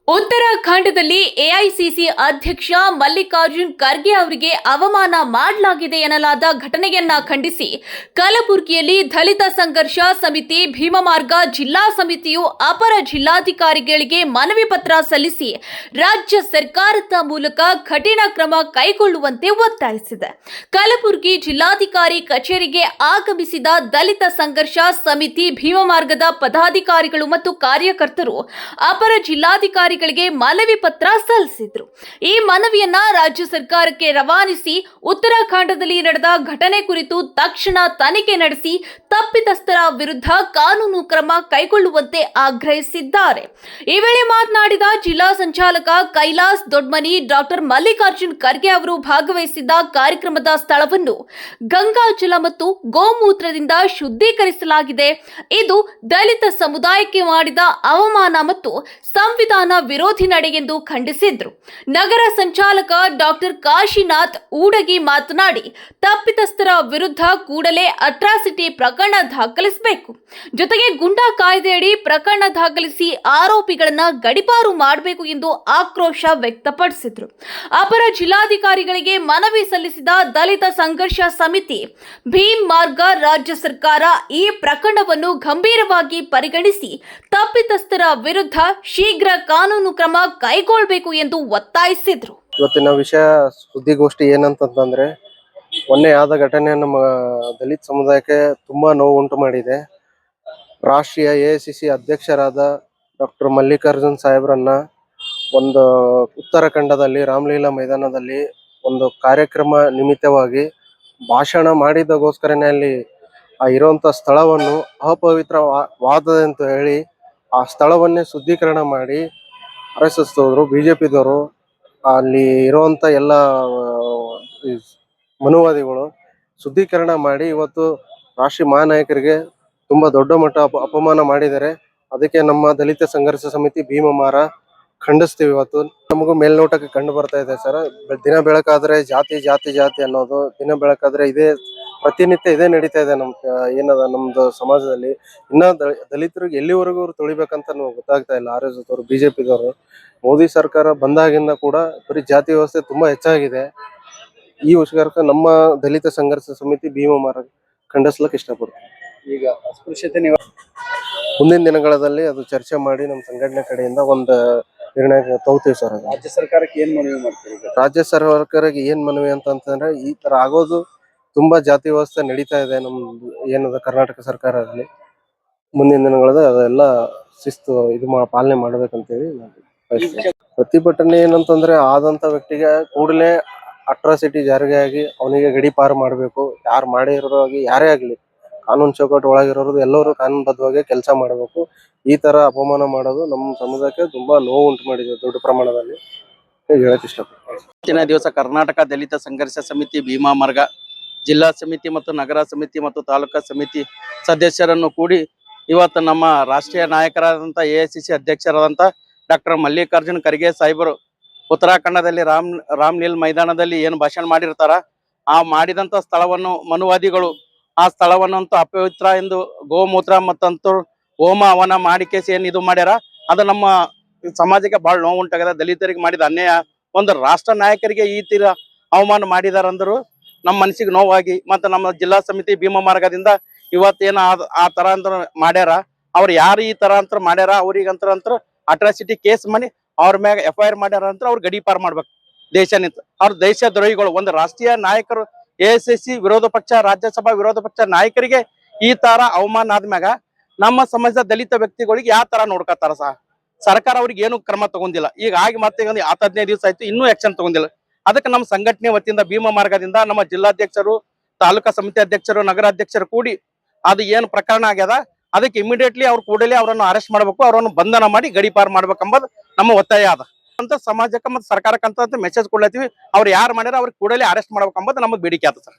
ಉತ್ತರಾಖಂಡದಲ್ಲಿ AICC ಅಧ್ಯಕ್ಷ ಮಲ್ಲಿಕಾರ್ಜುನ್ ಖರ್ಗೆ ಅವರಿಗೆ ಅವಮಾನ ಮಾಡಲಾಗಿದೆ ಎನ್ನಲಾದ ಘಟನೆಯನ್ನ ಖಂಡಿಸಿ ಕಲಬುರಗಿಯಲ್ಲಿ ದಲಿತ ಸಂಘರ್ಷ ಸಮಿತಿ ಭೀಮಮಾರ್ಗ ಜಿಲ್ಲಾ ಸಮಿತಿಯು ಅಪರ ಜಿಲ್ಲಾಧಿಕಾರಿಗಳಿಗೆ ಮನವಿ ಪತ್ರ ಸಲ್ಲಿಸಿ ರಾಜ್ಯ ಸರ್ಕಾರದ ಮೂಲಕ ಕಠಿಣ ಕ್ರಮ ಕೈಗೊಳ್ಳುವಂತೆ ಒತ್ತಾಯಿಸಿದೆ. ಕಲಬುರಗಿ ಜಿಲ್ಲಾಧಿಕಾರಿ ಕಚೇರಿಗೆ ಆಗಮಿಸಿದ ದಲಿತ ಸಂಘರ್ಷ ಸಮಿತಿ ಭೀಮಮಾರ್ಗದ ಪದಾಧಿಕಾರಿಗಳು ಮತ್ತು ಕಾರ್ಯಕರ್ತರು ಅಪರ ಜಿಲ್ಲಾಧಿಕಾರಿ ಮನವಿ ಪತ್ರ ಸಲ್ಲಿಸಿದ್ರು. ಈ ಮನವಿಯನ್ನ ರಾಜ್ಯ ಸರ್ಕಾರಕ್ಕೆ ರವಾನಿಸಿ ಉತ್ತರಾಖಂಡದಲ್ಲಿ ನಡೆದ ಘಟನೆ ಕುರಿತು ತಕ್ಷಣ ತನಿಖೆ ನಡೆಸಿ ತಪ್ಪಿತಸ್ಥರ ವಿರುದ್ಧ ಕಾನೂನು ಕ್ರಮ ಕೈಗೊಳ್ಳುವಂತೆ ಆಗ್ರಹಿಸಿದ್ದಾರೆ. ಈ ವೇಳೆ ಮಾತನಾಡಿದ ಜಿಲ್ಲಾ ಸಂಚಾಲಕ ಕೈಲಾಸ್ ದೊಡ್ಮನಿ, ಡಾಕ್ಟರ್ ಮಲ್ಲಿಕಾರ್ಜುನ್ ಖರ್ಗೆ ಅವರು ಭಾಗವಹಿಸಿದ್ದ ಕಾರ್ಯಕ್ರಮದ ಸ್ಥಳವನ್ನು ಗಂಗಾಜಲ ಮತ್ತು ಗೋಮೂತ್ರದಿಂದ ಶುದ್ಧೀಕರಿಸಲಾಗಿದೆ. ಇದು ದಲಿತ ಸಮುದಾಯಕ್ಕೆ ಮಾಡಿದ ಅವಮಾನ ಮತ್ತು ಸಂವಿಧಾನ ವಿರೋಧಿ ನಡೆ ಎಂದು ಖಂಡಿಸಿದ್ರು. ನಗರ ಸಂಚಾಲಕ ಡಾಕ್ಟರ್ ಕಾಶಿನಾಥ್ ಊಡಗಿ ಮಾತನಾಡಿ, ತಪ್ಪಿತಸ್ಥರ ವಿರುದ್ಧ ಕೂಡಲೇ ಅಟ್ರಾಸಿಟಿ ಪ್ರಕರಣ ದಾಖಲಿಸಬೇಕು, ಜೊತೆಗೆ ಗುಂಡಾ ಕಾಯ್ದೆಯಡಿ ಪ್ರಕರಣ ದಾಖಲಿಸಿ ಆರೋಪಿಗಳನ್ನ ಗಡಿಪಾರು ಮಾಡಬೇಕು ಎಂದು ಆಕ್ರೋಶ ವ್ಯಕ್ತಪಡಿಸಿದ್ರು. ಅಪರ ಜಿಲ್ಲಾಧಿಕಾರಿಗಳಿಗೆ ಮನವಿ ಸಲ್ಲಿಸಿದ ದಲಿತ ಸಂಘರ್ಷ ಸಮಿತಿ ಭೀಮ್ ಮಾರ್ಗ ರಾಜ್ಯ ಸರ್ಕಾರ ಈ ಪ್ರಕರಣವನ್ನು ಗಂಭೀರವಾಗಿ ಪರಿಗಣಿಸಿ ತಪ್ಪಿತಸ್ಥರ ವಿರುದ್ಧ ಶೀಘ್ರ ಕಾನೂನು ಕ್ರಮ ಕೈಗೊಳ್ಳಬೇಕು ಎಂದು ಒತ್ತಾಯಿಸಿದ್ರು. ಇವತ್ತಿನ ವಿಷಯ ಸುದ್ದಿಗೋಷ್ಠಿ ಏನಂತಂದ್ರೆ, ಮೊನ್ನೆ ಆದ ಘಟನೆ ನಮ್ಮ ದಲಿತ ಸಮುದಾಯಕ್ಕೆ ತುಂಬಾ ನೋವು ಉಂಟು ಮಾಡಿದೆ. ರಾಷ್ಟ್ರೀಯ ಎಐಸಿಸಿ ಅಧ್ಯಕ್ಷರಾದ ಡಾಕ್ಟರ್ ಮಲ್ಲಿಕಾರ್ಜುನ್ ಸಾಹೇಬ್ರನ್ನ ಒಂದು ಉತ್ತರಾಖಂಡದಲ್ಲಿ ರಾಮಲೀಲಾ ಮೈದಾನದಲ್ಲಿ ಒಂದು ಕಾರ್ಯಕ್ರಮ ನಿಮಿತ್ತವಾಗಿ ಭಾಷಣ ಮಾಡಿದಗೋಸ್ಕರನೇ ಅಲ್ಲಿ ಇರುವಂತ ಸ್ಥಳವನ್ನು ಅಪವಿತ್ರವಾದ ಅಂತ ಹೇಳಿ ಆ ಸ್ಥಳವನ್ನೇ ಶುದ್ಧೀಕರಣ ಮಾಡಿ RSS ದವರು, ಬಿಜೆಪಿದವರು, ಅಲ್ಲಿ ಇರುವಂತ ಎಲ್ಲ ಮನುವಾದಿಗಳು ಶುದ್ಧೀಕರಣ ಮಾಡಿ ಇವತ್ತು ರಾಷ್ಟ್ರೀಯ ಮಹಾನಾಯಕರಿಗೆ ತುಂಬಾ ದೊಡ್ಡ ಮಟ್ಟ ಅಪಮಾನ ಮಾಡಿದ್ದಾರೆ. ಅದಕ್ಕೆ ನಮ್ಮ ದಲಿತ ಸಂಘರ್ಷ ಸಮಿತಿ ಭೀಮಮಾರ ಖಂಡಿಸ್ತೀವಿ. ಇವತ್ತು ನಮಗೂ ಮೇಲ್ನೋಟಕ್ಕೆ ಕಂಡು ಬರ್ತಾ ಇದೆ ಸರ್. ದಿನ ಬೆಳಕಾದ್ರೆ ಜಾತಿ ಜಾತಿ ಜಾತಿ ಅನ್ನೋದು, ದಿನ ಬೆಳಕಾದ್ರೆ ಪ್ರತಿನಿತ್ಯ ಇದೇ ನಡೀತಾ ಇದೆ ನಮ್ದು ಸಮಾಜದಲ್ಲಿ. ಇನ್ನ ದಲಿತರಿಗೆ ಎಲ್ಲಿವರೆಗೂ ಅವ್ರು ತೊಳಿಬೇಕಂತ ಗೊತ್ತಾಗ್ತಾ ಇಲ್ಲ. RSS ದವರು, ಬಿಜೆಪಿದವರು, ಮೋದಿ ಸರ್ಕಾರ ಬಂದಾಗಿಂದ ಕೂಡ ಬರೀ ಜಾತಿ ವ್ಯವಸ್ಥೆ ತುಂಬಾ ಹೆಚ್ಚಾಗಿದೆ. ಈ ವಿಷಯಕ್ಕೆ ನಮ್ಮ ದಲಿತ ಸಂಘರ್ಷ ಸಮಿತಿ ಭೀಮಮಾರ ಖಂಡಿಸ್ಲಕ್ ಇಷ್ಟಪಡ್ತೀವಿ. ಈಗ ಅಸ್ಪೃಶ್ಯತೆ ಮುಂದಿನ ದಿನಗಳಲ್ಲಿ ಅದು ಚರ್ಚೆ ಮಾಡಿ ನಮ್ಮ ಸಂಘಟನೆ ಕಡೆಯಿಂದ ಒಂದು ನಿರ್ಣಯ ತಗೋತೀವಿ ಸರ್. ರಾಜ್ಯ ಸರ್ಕಾರಕ್ಕೆ ಏನ್ ಮನವಿ ಮಾಡ್ತೀರಿ? ರಾಜ್ಯ ಸರ್ಕಾರಕ್ಕೆ ಏನ್ ಮನವಿ ಅಂತಂದ್ರೆ, ಈ ತರ ಆಗೋದು ತುಂಬಾ ಜಾತಿ ವ್ಯವಸ್ಥೆ ನಡೀತಾ ಇದೆ ನಮ್ದು ಏನದ ಕರ್ನಾಟಕ ಸರ್ಕಾರದಲ್ಲಿ. ಮುಂದಿನ ದಿನಗಳಲ್ಲಿ ಅದೆಲ್ಲ ಶಿಸ್ತು ಪಾಲನೆ ಮಾಡ್ಬೇಕಂತೇಳಿ ಪ್ರತಿಭಟನೆ ಏನಂತಂದ್ರೆ, ಆದಂತ ವ್ಯಕ್ತಿಗೆ ಕೂಡಲೇ ಅಟ್ರಾಸಿಟಿ ಜಾರಿಗೆ ಆಗಿ ಅವನಿಗೆ ಗಡಿಪಾರು ಮಾಡಬೇಕು. ಯಾರು ಮಾಡಿರೋರಾಗಿ ಯಾರೇ ಆಗ್ಲಿ, ಕಾನೂನು ಚೌಕಟ್ಟು ಒಳಗಿರೋರು ಎಲ್ಲರೂ ಕಾನೂನುಬದ್ಧವಾಗಿ ಕೆಲಸ ಮಾಡಬೇಕು. ಈ ತರ ಅಪಮಾನ ಮಾಡೋದು ನಮ್ಮ ಸಮುದಾಯಕ್ಕೆ ತುಂಬಾ ನೋವು ಉಂಟು ಮಾಡಿದೆ ದೊಡ್ಡ ಪ್ರಮಾಣದಲ್ಲಿ. ಹೇಳಕ್ ಇಷ್ಟಪಡ್ತೀನಿ. ಇವತ್ತಿನ ದಿವಸ ಕರ್ನಾಟಕ ದಲಿತ ಸಂಘರ್ಷ ಸಮಿತಿ ಭೀಮಮಾರ್ಗ ಜಿಲ್ಲಾ ಸಮಿತಿ ಮತ್ತು ನಗರ ಸಮಿತಿ ಮತ್ತು ತಾಲೂಕಾ ಸಮಿತಿ ಸದಸ್ಯರನ್ನು ಕೂಡಿ ಇವತ್ತು ನಮ್ಮ ರಾಷ್ಟ್ರೀಯ ನಾಯಕರಾದಂಥ ಎಐಸಿಸಿ ಅಧ್ಯಕ್ಷರಾದಂಥ ಡಾಕ್ಟರ್ ಮಲ್ಲಿಕಾರ್ಜುನ್ ಖರ್ಗೆ ಸಾಹೇಬರು ಉತ್ತರಾಖಂಡದಲ್ಲಿ ರಾಮಲೀಲಾ ಮೈದಾನದಲ್ಲಿ ಏನು ಭಾಷಣ ಮಾಡಿರ್ತಾರ, ಆ ಮಾಡಿದಂಥ ಸ್ಥಳವನ್ನು ಮನುವಾದಿಗಳು ಆ ಸ್ಥಳವನ್ನಂತೂ ಅಪವಿತ್ರ ಎಂದು ಗೋಮೂತ್ರ ಮತ್ತಂತೂ ಹೋಮ ಹವನ ಮಾಡಿಕೇಸಿ ಏನು ಇದು ಮಾಡ್ಯಾರ, ಅದು ನಮ್ಮ ಸಮಾಜಕ್ಕೆ ಬಹಳ ನೋವು ಉಂಟಾಗದ. ದಲಿತರಿಗೆ ಮಾಡಿದ ಅನ್ಯಾಯ, ಒಂದು ರಾಷ್ಟ್ರ ನಾಯಕರಿಗೆ ಈ ತೀರ ಅವಮಾನ ಮಾಡಿದಾರಂದ್ರು ನಮ್ಮ ಮನಸ್ಸಿಗೆ ನೋವಾಗಿ, ಮತ್ತು ನಮ್ಮ ಜಿಲ್ಲಾ ಸಮಿತಿ ಭೀಮಮಾರ್ಗದಿಂದ ಇವತ್ತೇನ ಆ ತರ ಅಂತ ಮಾಡ್ಯಾರ. ಅವ್ರು ಯಾರು ಈ ತರ ಅಂತ ಮಾಡ್ಯಾರ ಅವ್ರಿಗಂತರ ಅಟ್ರಾಸಿಟಿ ಕೇಸ್ ಮಾಡಿ ಅವ್ರ ಮ್ಯಾಗ FIR ಮಾಡ್ಯಾರ ಅಂತ ಅವ್ರು ಗಡಿಪಾರ್ ಮಾಡ್ಬೇಕು ದೇಶ ನಿಂತ. ಅವ್ರ ದೇಶ ದ್ರೋಹಿಗಳು. ಒಂದು ರಾಷ್ಟ್ರೀಯ ನಾಯಕರು AICC ವಿರೋಧ ಪಕ್ಷ, ರಾಜ್ಯಸಭಾ ವಿರೋಧ ಪಕ್ಷ ನಾಯಕರಿಗೆ ಈ ತರ ಅವಮಾನ ಆದ್ಮ್ಯಾಗ ನಮ್ಮ ಸಮಾಜದ ದಲಿತ ವ್ಯಕ್ತಿಗಳಿಗೆ ಯಾವ ತರ ನೋಡ್ಕತ್ತಾರ ಸರ್ಕಾರ ಅವ್ರಿಗೆ ಏನು ಕ್ರಮ ತಗೊಂಡಿಲ್ಲ. ಈಗ ಆಗಿ ಮತ್ತೆ 15 ದಿವಸ ಆಯ್ತು, ಇನ್ನೂ ಆಕ್ಷನ್ ತಗೊಂಡಿಲ್ಲ. ಅದಕ್ಕೆ ನಮ್ಮ ಸಂಘಟನೆ ವತಿಯಿಂದ ಭೀಮಮಾರ್ಗದಿಂದ ನಮ್ಮ ಜಿಲ್ಲಾಧ್ಯಕ್ಷರು, ತಾಲೂಕಾ ಸಮಿತಿ ಅಧ್ಯಕ್ಷರು, ನಗರ ಅಧ್ಯಕ್ಷರು ಕೂಡಿ ಅದು ಏನು ಪ್ರಕರಣ ಆಗ್ಯದ ಅದಕ್ಕೆ ಇಮಿಡಿಯೇಟ್ಲಿ ಅವ್ರು ಕೂಡಲೇ ಅವರನ್ನು ಅರೆಸ್ಟ್ ಮಾಡಬೇಕು, ಅವರನ್ನು ಬಂಧನ ಮಾಡಿ ಗಡಿಪಾರು ಮಾಡ್ಬೇಕಂಬುದು ನಮ್ಮ ಒತ್ತಾಯ ಅದ ಅಂತ ಸಮಾಜಕ್ಕೆ ಮತ್ತು ಸರ್ಕಾರಕ್ಕಂತ ಮೆಸೇಜ್ ಕೊಡ್ಲತ್ತೀವಿ. ಅವ್ರು ಯಾರು ಮಾಡ್ಯಾರ ಅವ್ರಿಗೆ ಕೂಡಲೇ ಅರೆಸ್ಟ್ ಮಾಡ್ಬೇಕಂಬುದು ನಮಗೆ ಬೇಡಿಕೆ ಆದ ಸರ್.